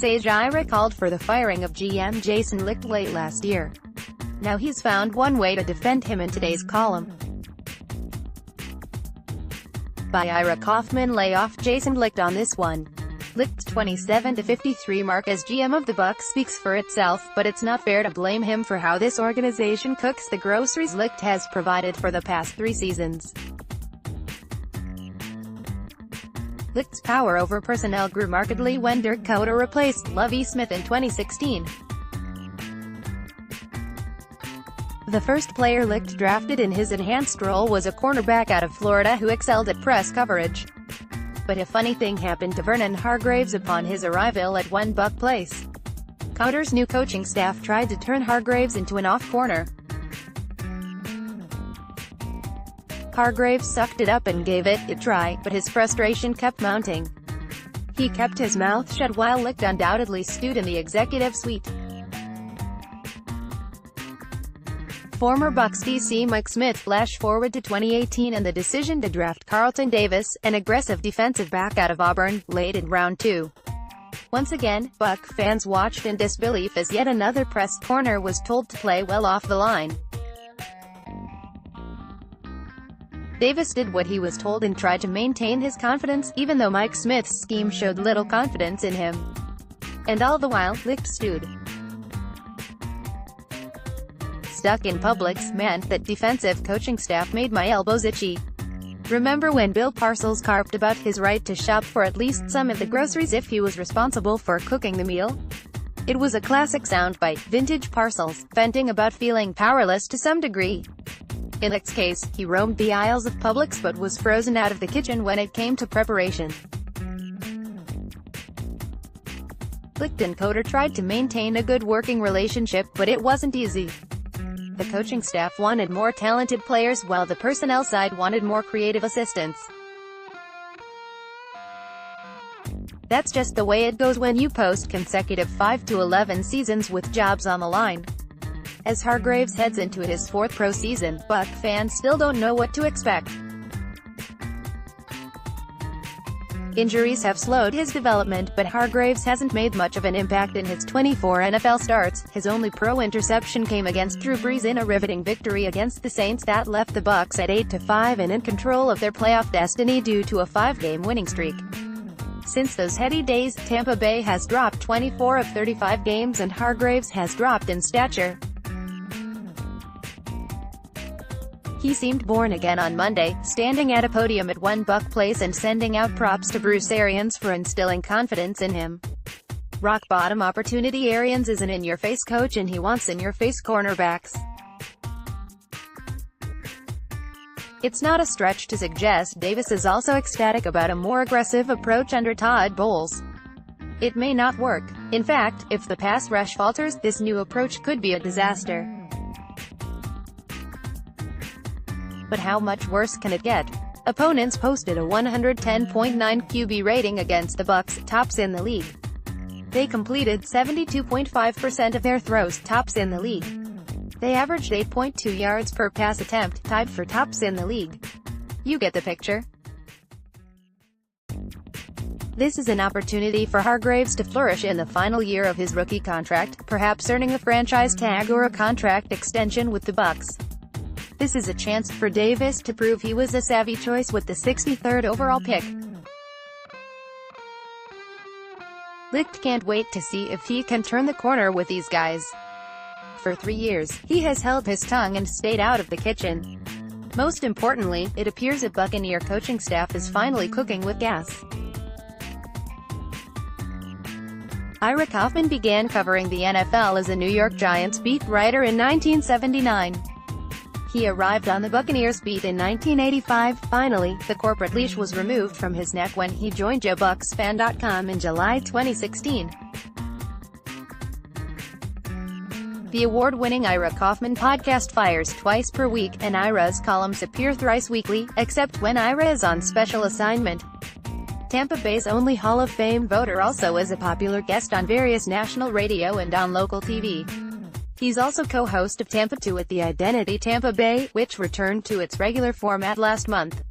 sage IRA called for the firing of GM Jason Licht late last year. Now he's found one way to defend him in today's column. By IRA KAUFMAN Lay off Jason Licht on this one. Licht's 27-53 mark as GM of the Bucs speaks for itself, but it's not fair to blame him for how this organization cooks the groceries Licht has provided for the past 3 seasons. Licht's power over personnel grew markedly when Dirk Koetter replaced Lovie Smith in 2016. The first player Licht drafted in his enhanced role was a cornerback out of Florida who excelled at press coverage. But a funny thing happened to Vernon Hargreaves upon his arrival at One Buc Place. Koetter's new coaching staff tried to turn Hargreaves into an off corner. Hargreaves sucked it up and gave it a try, but his frustration kept mounting. He kept his mouth shut while Licht undoubtedly stewed in the executive suite. Former Bucs DC Mike Smith flashed forward to 2018 and the decision to draft Carlton Davis, an aggressive defensive back out of Auburn, late in round 2. Once again, Buc fans watched in disbelief as yet another pressed corner was told to play well off the line. Davis did what he was told and tried to maintain his confidence, even though Mike Smith's scheme showed little confidence in him. And all the while, Licht stewed. Stuck in Publix meant that defensive coaching staff made my elbows itchy. Remember when Bill Parcells carped about his right to shop for at least some of the groceries if he was responsible for cooking the meal? It was a classic soundbite, vintage Parcells, venting about feeling powerless to some degree. In Licht's case, he roamed the aisles of Publix but was frozen out of the kitchen when it came to preparation. Licht and Koetter tried to maintain a good working relationship, but it wasn't easy. The coaching staff wanted more talented players while the personnel side wanted more creative assistants. That's just the way it goes when you post consecutive 5 to 11 seasons with jobs on the line. As Hargreaves heads into his 4th pro season, Buc fans still don't know what to expect. Injuries have slowed his development, but Hargreaves hasn't made much of an impact in his 24 NFL starts. His only pro interception came against Drew Brees in a riveting victory against the Saints that left the Bucs at 8-5 and in control of their playoff destiny due to a 5-game winning streak. Since those heady days, Tampa Bay has dropped 24 of 35 games and Hargreaves has dropped in stature. He seemed born again on Monday, standing at a podium at One Buc Place and sending out props to Bruce Arians for instilling confidence in him. Rock-bottom opportunity. Arians is an in-your-face coach and he wants in-your-face cornerbacks. It's not a stretch to suggest Davis is also ecstatic about a more aggressive approach under Todd Bowles. It may not work. In fact, if the pass rush falters, this new approach could be a disaster. But how much worse can it get? Opponents posted a 110.9 QB rating against the Bucs, tops in the league. They completed 72.5% of their throws, tops in the league. They averaged 8.2 yards per pass attempt, tied for tops in the league. You get the picture. This is an opportunity for Hargreaves to flourish in the final year of his rookie contract, perhaps earning a franchise tag or a contract extension with the Bucs. This is a chance for Davis to prove he was a savvy choice with the 63rd overall pick. Licht can't wait to see if he can turn the corner with these guys. For 3 years, he has held his tongue and stayed out of the kitchen. Most importantly, it appears a Buccaneer coaching staff is finally cooking with gas. IRA KAUFMAN began covering the NFL as a New York Giants beat writer in 1979. He arrived on the Buccaneers beat in 1985. Finally, the corporate leash was removed from his neck when he joined JoeBucsFan.com in July 2016. The award-winning IRA KAUFMAN podcast fires twice per week, and IRA's columns appear thrice weekly, except when IRA is on special assignment. Tampa Bay's only Hall of Fame voter also is a popular guest on various national radio and on local TV. He's also co-host of Tampa 2 at the Identity Tampa Bay, which returned to its regular format last month.